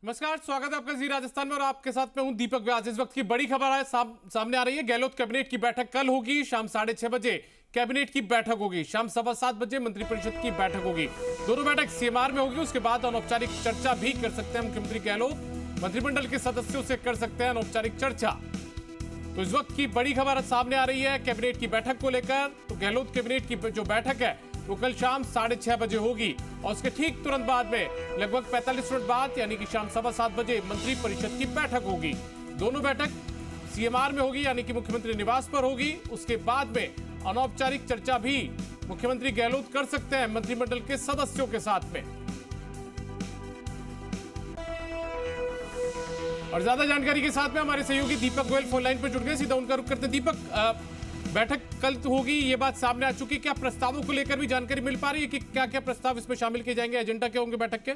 नमस्कार, स्वागत है आपका जी राजस्थान में और आपके साथ में हूं दीपक व्यास। इस वक्त की बड़ी खबर है सामने आ रही है। गहलोत कैबिनेट की बैठक कल होगी शाम 6:30 बजे। कैबिनेट की बैठक होगी शाम 7:15 बजे। मंत्रिपरिषद की बैठक होगी। दोनों बैठक सीएमआर में होगी। उसके बाद अनौपचारिक चर्चा भी कर सकते हैं मुख्यमंत्री गहलोत। मंत्रिमंडल के सदस्यों से कर सकते हैं अनौपचारिक चर्चा। तो इस वक्त की बड़ी खबर सामने आ रही है कैबिनेट की बैठक को लेकर। तो गहलोत कैबिनेट की जो बैठक है वो कल शाम 6:30 बजे होगी और उसके ठीक तुरंत बाद में लगभग 45 मिनट बाद यानी कि शाम 7:15 बजे मंत्रिपरिषद की बैठक होगी। दोनों बैठक सीएमआर में होगी यानी कि मुख्यमंत्री निवास पर होगी। उसके बाद में अनौपचारिक चर्चा भी मुख्यमंत्री गहलोत कर सकते हैं मंत्रिमंडल के सदस्यों के साथ में। और ज्यादा जानकारी के साथ में हमारे सहयोगी दीपक गोयल फोन लाइन पर जुड़ गए। सीधा उनका रुख करते हैं। दीपक, बैठक कल तो होगी, ये बात सामने आ चुकी। क्या प्रस्तावों को लेकर भी जानकारी मिल पा रही है कि क्या क्या प्रस्ताव इसमें शामिल किए जाएंगे? एजेंडा क्या होंगे बैठक के?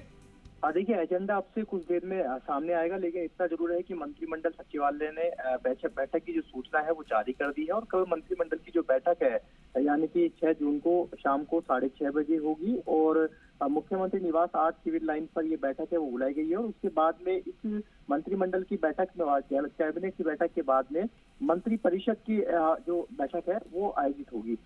देखिए, एजेंडा अब से कुछ देर में सामने आएगा, लेकिन इतना जरूर है कि मंत्रिमंडल सचिवालय ने बैठक की जो सूचना है वो जारी कर दी है और कल मंत्रिमंडल की जो बैठक है यानी कि 6 जून को शाम को 6:30 बजे होगी और मुख्यमंत्री निवास 8 सिविल लाइन पर ये बैठक है वो बुलाई गई है। और उसके बाद में इस मंत्रिमंडल की बैठक में कैबिनेट की बैठक के बाद में मंत्रिपरिषद की जो बैठक है वो आयोजित होगी।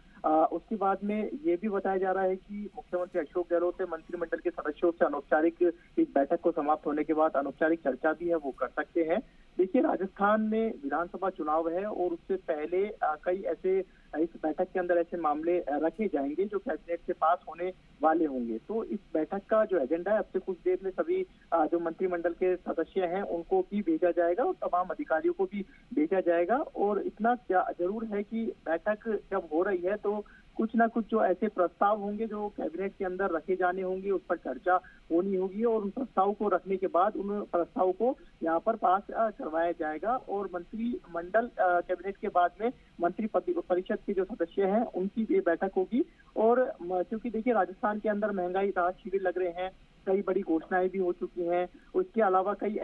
उसके बाद में ये भी बताया जा रहा है कि मुख्यमंत्री अशोक गहलोत ने मंत्रिमंडल के सदस्यों से अनौपचारिक इस बैठक को समाप्त होने के बाद अनौपचारिक चर्चा भी है वो कर सकते हैं। देखिए, राजस्थान में विधानसभा चुनाव है और उससे पहले कई ऐसे इस बैठक के अंदर ऐसे मामले रखे जाएंगे जो कैबिनेट से पास होने वाले होंगे। तो इस बैठक का जो एजेंडा है अब से कुछ देर में सभी जो मंत्रिमंडल के सदस्य हैं उनको भी भेजा जाएगा और तमाम अधिकारियों को भी भेजा जाएगा। और इतना जरूर है कि बैठक जब हो रही है तो कुछ ना कुछ जो ऐसे प्रस्ताव होंगे जो कैबिनेट के अंदर रखे जाने होंगे, उस पर चर्चा होनी होगी और उन प्रस्ताव को रखने के बाद उन प्रस्ताव को यहाँ पर पास करवाया जाएगा। और मंत्रिमंडल कैबिनेट के बाद में मंत्री परिषद के जो सदस्य हैं उनकी भी बैठक होगी। और क्योंकि देखिए, राजस्थान के अंदर महंगाई राहत शिविर लग रहे हैं, कई बड़ी घोषणाएं भी हो चुकी हैं। उसके अलावा कई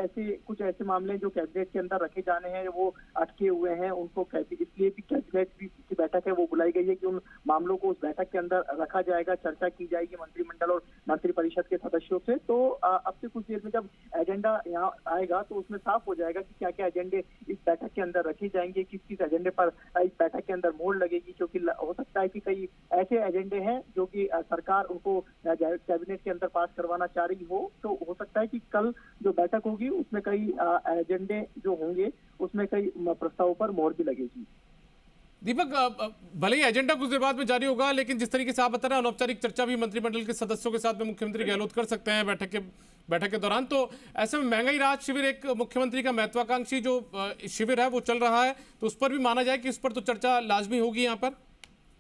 कुछ ऐसे मामले जो कैबिनेट के अंदर रखे जाने हैं वो अटके हुए हैं, उनको इसलिए भी कैबिनेट की बैठक है वो बुलाई गई है कि उन मामलों को उस बैठक के अंदर रखा जाएगा, चर्चा की जाएगी मंत्रिमंडल और मंत्रिपरिषद के सदस्यों से। तो अब से कुछ देर में जब एजेंडा यहाँ आएगा तो उसमें साफ हो जाएगा कि क्या क्या एजेंडे इस बैठक के अंदर रखे जाएंगे, किस किस एजेंडे पर इस बैठक के अंदर मोहर लगेगी। क्योंकि हो सकता है कि कई ऐसे एजेंडे हैं जो कि सरकार उनको कैबिनेट के अंदर पास करवाना चाह रही हो। तो हो सकता है कि कल जो बैठक होगी उसमें कई एजेंडे जो होंगे उसमें कई प्रस्तावों पर मोहर भी लगेगी। दीपक, भले ही एजेंडा कुछ देर बाद में जारी होगा, लेकिन जिस तरीके से आप बता रहे हैं अनौपचारिक चर्चा भी मंत्रिमंडल के सदस्यों के साथ में मुख्यमंत्री गहलोत कर सकते हैं बैठक के दौरान। तो ऐसे में महंगाई राहत शिविर एक मुख्यमंत्री का महत्वाकांक्षी जो शिविर है वो चल रहा है, तो उस पर भी माना जाए कि इस पर तो चर्चा लाजमी होगी यहाँ पर।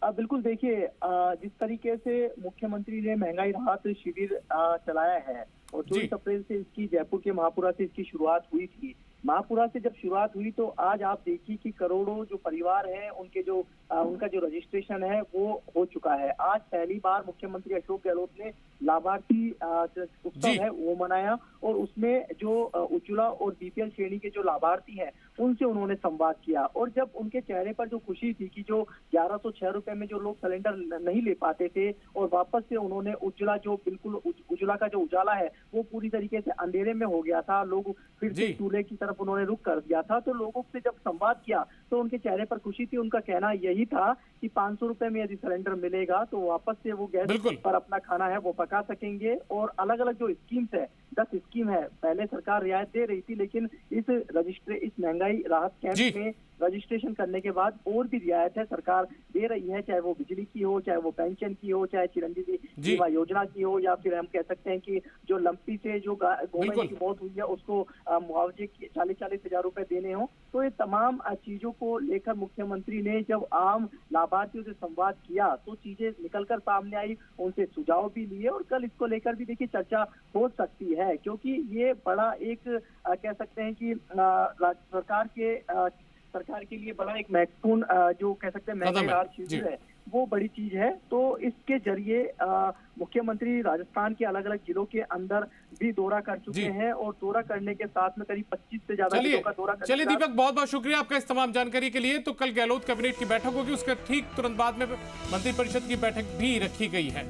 बिल्कुल, देखिए, जिस तरीके से मुख्यमंत्री ने महंगाई राहत शिविर चलाया है और 24 अप्रैल से इसकी जयपुर के महापुरा से इसकी शुरुआत हुई थी। महापुरा से जब शुरुआत हुई तो आज आप देखिए कि करोड़ों जो परिवार हैं उनका जो रजिस्ट्रेशन है वो हो चुका है। आज पहली बार मुख्यमंत्री अशोक गहलोत ने लाभार्थी उत्सव है वो मनाया और उसमें जो उज्ज्वला और बीपीएल श्रेणी के जो लाभार्थी हैं उनसे उन्होंने संवाद किया। और जब उनके चेहरे पर जो खुशी थी कि जो 1106 रुपए में जो लोग सिलेंडर नहीं ले पाते थे और वापस से उन्होंने उज्ज्वला जो बिल्कुल उज्ज्वला का जो उजाला है वो पूरी तरीके से अंधेरे में हो गया था, लोग फिर से चूल्हे की तरफ उन्होंने रुख कर दिया था। तो लोगों से जब संवाद किया तो उनके चेहरे पर खुशी थी। उनका कहना यही था कि 500 रुपए में यदि सिलेंडर मिलेगा तो वापस से वो गैस पर अपना खाना है वो पका सकेंगे। और अलग अलग जो स्कीम्स है, 10 स्कीम है, पहले सरकार रियायत दे रही थी, लेकिन इस महंगाई राहत कैंप में रजिस्ट्रेशन करने के बाद और भी रियायत है सरकार दे रही है, चाहे वो बिजली की हो, चाहे वो पेंशन की हो, चाहे चिरंजीवी बीमा योजना की हो, या फिर हम कह सकते हैं कि जो लंपी से जो गौवंश की मौत हुई है उसको मुआवजे 40-40 हजार रुपए देने हो। तो ये तमाम चीजों को लेकर मुख्यमंत्री ने जब आम लाभार्थियों से संवाद किया तो चीजें निकलकर सामने आई, उनसे सुझाव भी लिए और कल इसको लेकर भी देखिए चर्चा हो सकती है। क्योंकि ये बड़ा एक कह सकते हैं कि सरकार के लिए बड़ा एक महत्वपूर्ण जो कह सकते हैं महंगाई राहत शिविर है वो बड़ी चीज है। तो इसके जरिए मुख्यमंत्री राजस्थान के अलग अलग जिलों के अंदर भी दौरा कर चुके हैं और दौरा करने के साथ में करीब 25 से ज्यादा जिलों का दौरा। चलिए दीपक, बहुत बहुत शुक्रिया आपका इस तमाम जानकारी के लिए। तो कल गहलोत कैबिनेट की बैठक होगी, उसके ठीक तुरंत बाद में मंत्रिपरिषद की बैठक भी रखी गई है।